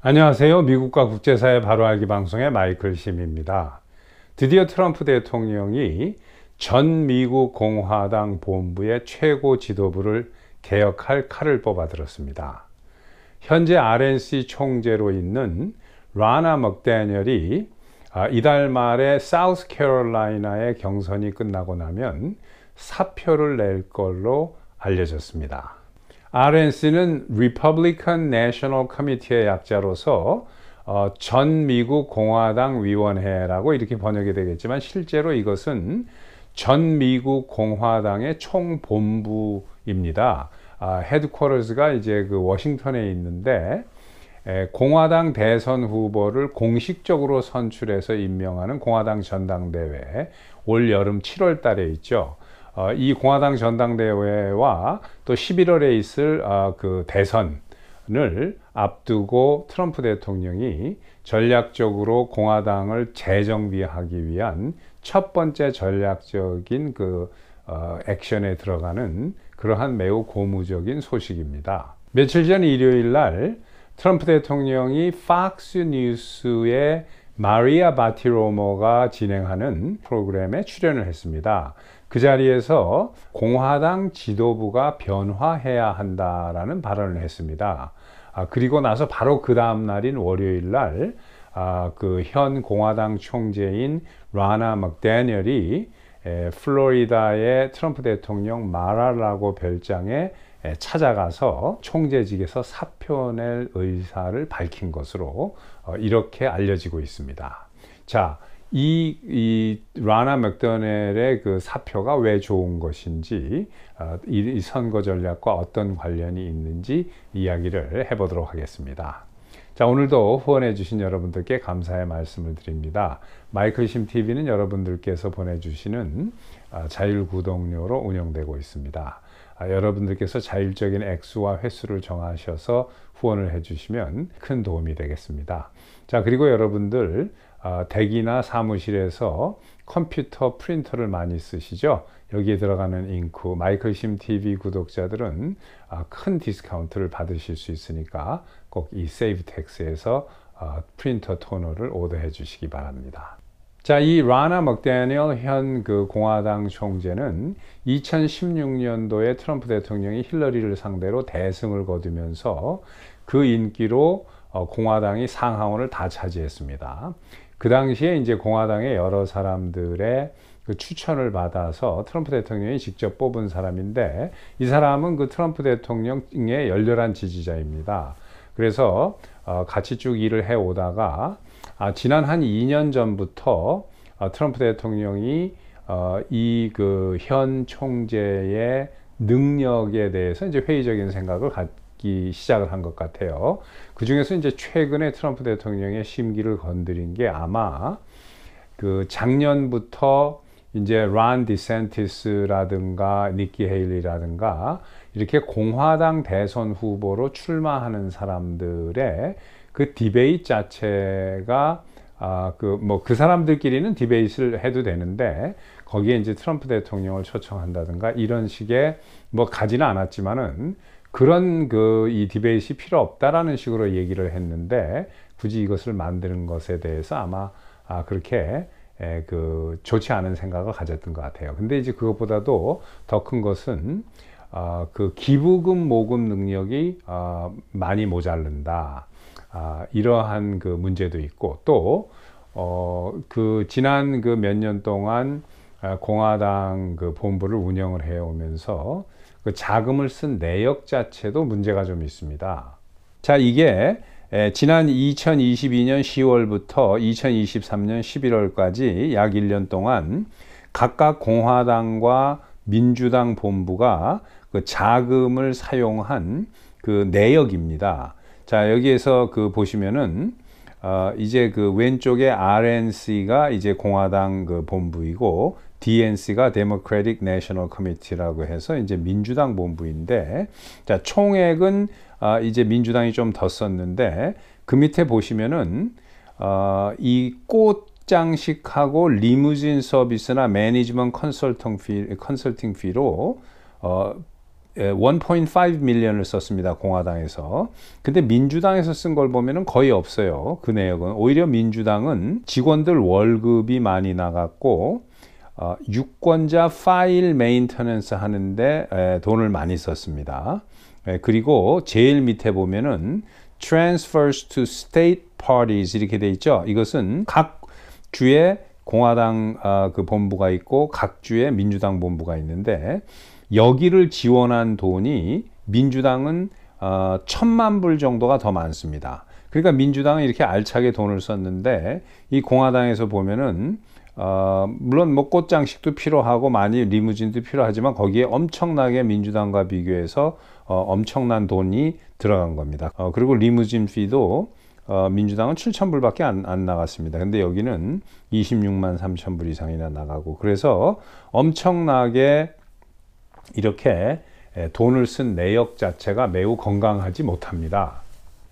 안녕하세요. 미국과 국제사회 바로알기 방송의 마이클 심입니다. 드디어 트럼프 대통령이 전 미국 공화당 본부의 최고 지도부를 개혁할 칼을 뽑아들었습니다. 현재 RNC 총재로 있는 라나 먹다니엘이 이달 말에 사우스캐롤라이나의 경선이 끝나고 나면 사표를 낼 걸로 알려졌습니다. RNC는 Republican National Committee의 약자로서 전 미국 공화당 위원회라고 이렇게 번역이 되겠지만 실제로 이것은 전 미국 공화당의 총본부입니다. 헤드쿼터스가 이제 그 워싱턴에 있는데 공화당 대선 후보를 공식적으로 선출해서 임명하는 공화당 전당대회 올 여름 7월 달에 있죠. 이 공화당 전당대회와 또 11월에 있을 그 대선을 앞두고 트럼프 대통령이 전략적으로 공화당을 재정비하기 위한 첫 번째 전략적인 그 액션에 들어가는 그러한 매우 고무적인 소식입니다. 며칠 전 일요일 날 트럼프 대통령이 팍스 뉴스의 마리아 바티로모가 진행하는 프로그램에 출연을 했습니다. 그 자리에서 공화당 지도부가 변화해야 한다라는 발언을 했습니다. 그리고 나서 바로 그 다음 날인 월요일 날 그 현 공화당 총재인 라나 먹다니엘이 플로리다의 트럼프 대통령 마라라고 별장에 찾아가서 총재직에서 사표 낼 의사를 밝힌 것으로 이렇게 알려지고 있습니다. 자, 이 라나 맥더넬의 그 사표가 왜 좋은 것인지, 이 선거 전략과 어떤 관련이 있는지 이야기를 해보도록 하겠습니다. 자, 오늘도 후원해 주신 여러분들께 감사의 말씀을 드립니다. 마이클심 TV는 여러분들께서 보내주시는 자율구독료로 운영되고 있습니다. 여러분들께서 자율적인 액수와 횟수를 정하셔서 후원을 해주시면 큰 도움이 되겠습니다. 자, 그리고 여러분들 댁이나 사무실에서 컴퓨터 프린터를 많이 쓰시죠? 여기에 들어가는 잉크, 마이클심 TV 구독자들은 큰 디스카운트를 받으실 수 있으니까 꼭 이 세이브텍스에서 프린터 토너를 오더해 주시기 바랍니다. 자, 이 라나 먹다니엘 현 그 공화당 총재는 2016년도에 트럼프 대통령이 힐러리를 상대로 대승을 거두면서 그 인기로 공화당이 상하원을 다 차지했습니다. 그 당시에 이제 공화당의 여러 사람들의 그 추천을 받아서 트럼프 대통령이 직접 뽑은 사람인데, 이 사람은 그 트럼프 대통령의 열렬한 지지자입니다. 그래서 같이 쭉 일을 해 오다가 지난 한 2년 전부터 트럼프 대통령이 이 그 현 총재의 능력에 대해서 이제 회의적인 생각을 갖기 시작을 한 것 같아요. 그 중에서 이제 최근에 트럼프 대통령의 심기를 건드린 게 아마 그 작년부터 이제 란 디센티스라든가 니키 헤일리라든가 이렇게 공화당 대선 후보로 출마하는 사람들의 그 디베이트 자체가 그 사람들끼리는 디베이트를 해도 되는데 거기에 이제 트럼프 대통령을 초청한다든가 이런 식의 가지는 않았지만은 그런 이 디베이트가 필요 없다라는 식으로 얘기를 했는데, 굳이 이것을 만드는 것에 대해서 아마 그렇게 좋지 않은 생각을 가졌던 것 같아요. 근데 이제 그것보다도 더 큰 것은 그 기부금 모금 능력이 많이 모자른다. 이러한 그 문제도 있고, 또 그 지난 그 몇 년 동안 공화당 그 본부를 운영을 해 오면서 그 자금을 쓴 내역 자체도 문제가 좀 있습니다. 자, 이게 지난 2022년 10월부터 2023년 11월까지 약 1년 동안 각각 공화당과 민주당 본부가 그 자금을 사용한 그 내역입니다. 자, 여기에서 그 보시면은 이제 그 왼쪽에 RNC가 이제 공화당 그 본부이고 DNC가 Democratic National Committee라고 해서 이제 민주당 본부인데, 자, 총액은 이제 민주당이 좀 더 썼는데, 그 밑에 보시면은 이 꽃장식하고 리무진 서비스나 매니지먼트 컨설팅 피로 1.5 밀리언을 썼습니다. 공화당에서. 근데 민주당에서 쓴 걸 보면은 거의 없어요. 그 내역은. 오히려 민주당은 직원들 월급이 많이 나갔고 유권자 파일 메인터넌스 하는데 돈을 많이 썼습니다. 그리고 제일 밑에 보면은 transfers to state parties 이렇게 돼 있죠. 이것은 각 주에 공화당 그 본부가 있고 각 주에 민주당 본부가 있는데 여기를 지원한 돈이 민주당은 1,000만 불 정도가 더 많습니다. 그러니까 민주당은 이렇게 알차게 돈을 썼는데 이 공화당에서 보면은 물론 뭐 꽃장식도 필요하고 많이 리무진도 필요하지만 거기에 엄청나게 민주당과 비교해서 엄청난 돈이 들어간 겁니다. 그리고 리무진 피도 민주당은 7,000불밖에 안 나갔습니다. 근데 여기는 26만 3천 불 이상이나 나가고 그래서 엄청나게 이렇게 돈을 쓴 내역 자체가 매우 건강하지 못합니다.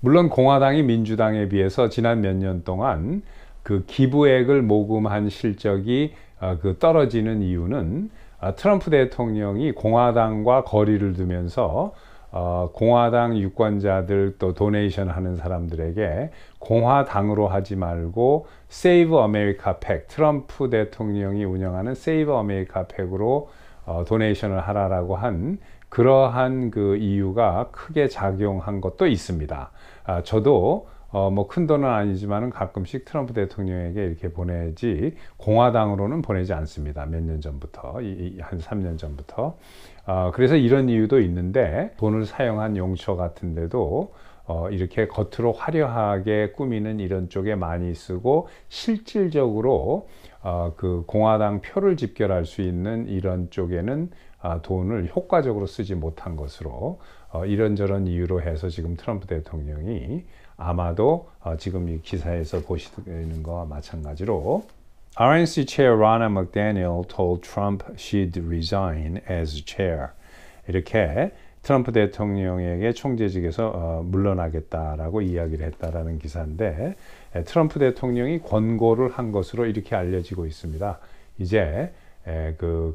물론 공화당이 민주당에 비해서 지난 몇 년 동안 그 기부액을 모금한 실적이 그 떨어지는 이유는 트럼프 대통령이 공화당과 거리를 두면서 공화당 유권자들 또 도네이션 하는 사람들에게 공화당으로 하지 말고 Save America PAC, 트럼프 대통령이 운영하는 Save America PAC으로 도네이션을 하라라고 한 그러한 그 이유가 크게 작용한 것도 있습니다. 저도 뭐 큰 돈은 아니지만은 가끔씩 트럼프 대통령에게 이렇게 보내지 공화당으로는 보내지 않습니다. 몇 년 전부터, 한 3년 전부터. 그래서 이런 이유도 있는데 돈을 사용한 용처 같은데도 이렇게 겉으로 화려하게 꾸미는 이런 쪽에 많이 쓰고 실질적으로 그 공화당 표를 집결할 수 있는 이런 쪽에는 돈을 효과적으로 쓰지 못한 것으로 이런저런 이유로 해서 지금 트럼프 대통령이 아마도 지금 이 기사에서 보시는 거와 마찬가지로 RNC Chair Ronna McDaniel told Trump she'd resign as chair. 이렇게 트럼프 대통령에게 총재직에서 물러나겠다라고 이야기를 했다라는 기사인데 트럼프 대통령이 권고를 한 것으로 이렇게 알려지고 있습니다. 이제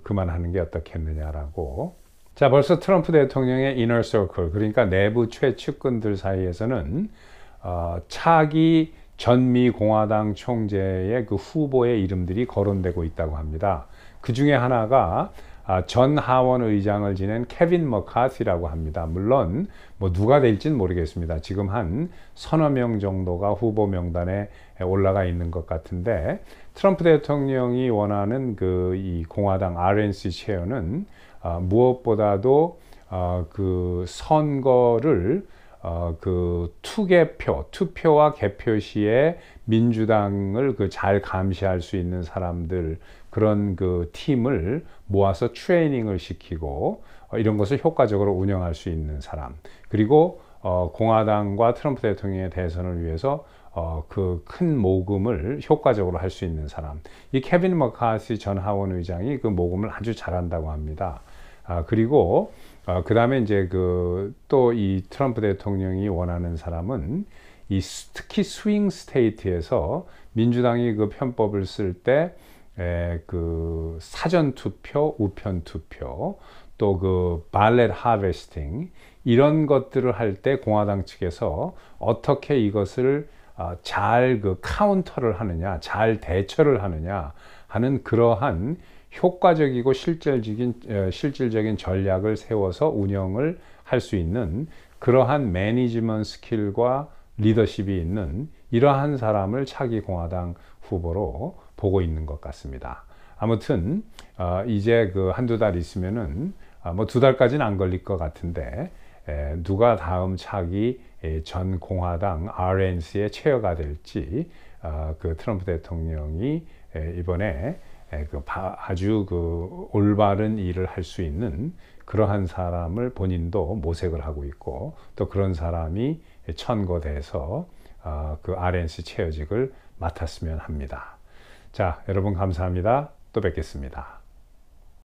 그만하는 게 어떻겠느냐라고. 자, 벌써 트럼프 대통령의 이너 서클, 그러니까 내부 최측근들 사이에서는 차기 전미 공화당 총재의 그 후보의 이름들이 거론되고 있다고 합니다. 그 중에 하나가 전 하원 의장을 지낸 케빈 머카시라고 합니다. 물론 뭐 누가 될지는 모르겠습니다. 지금 한 서너 명 정도가 후보 명단에 올라가 있는 것 같은데 트럼프 대통령이 원하는 이 공화당 RNC 체어는 무엇보다도 그 선거를 그 투표와 개표 시에 민주당을 잘 감시할 수 있는 사람들 그런 그 팀을 모아서 트레이닝을 시키고 이런 것을 효과적으로 운영할 수 있는 사람 그리고 공화당과 트럼프 대통령의 대선을 위해서 그 큰 모금을 효과적으로 할 수 있는 사람 이 케빈 머카시 전 하원 의장이 그 모금을 아주 잘한다고 합니다. 그리고 그 다음에 이제 또 이 트럼프 대통령이 원하는 사람은 특히 스윙 스테이트에서 민주당이 그 편법을 쓸 때 그 사전 투표, 우편 투표, 또 그 발렛 하베스팅 이런 것들을 할 때 공화당 측에서 어떻게 이것을 잘 카운터를 하느냐, 잘 대처를 하느냐 하는 그러한 효과적이고 실질적인 전략을 세워서 운영을 할 수 있는 그러한 매니지먼트 스킬과 리더십이 있는 이러한 사람을 차기 공화당 후보로 보고 있는 것 같습니다. 아무튼 이제 한두 달 있으면은 뭐 2달까지는 안 걸릴 것 같은데 누가 다음 차기 전 공화당 RNC의 체어가 될지 그 트럼프 대통령이 이번에 아주 올바른 일을 할 수 있는 그러한 사람을 본인도 모색을 하고 있고 또 그런 사람이 천거돼서 그 RNC 체어직을 맡았으면 합니다. 자, 여러분 감사합니다. 또 뵙겠습니다.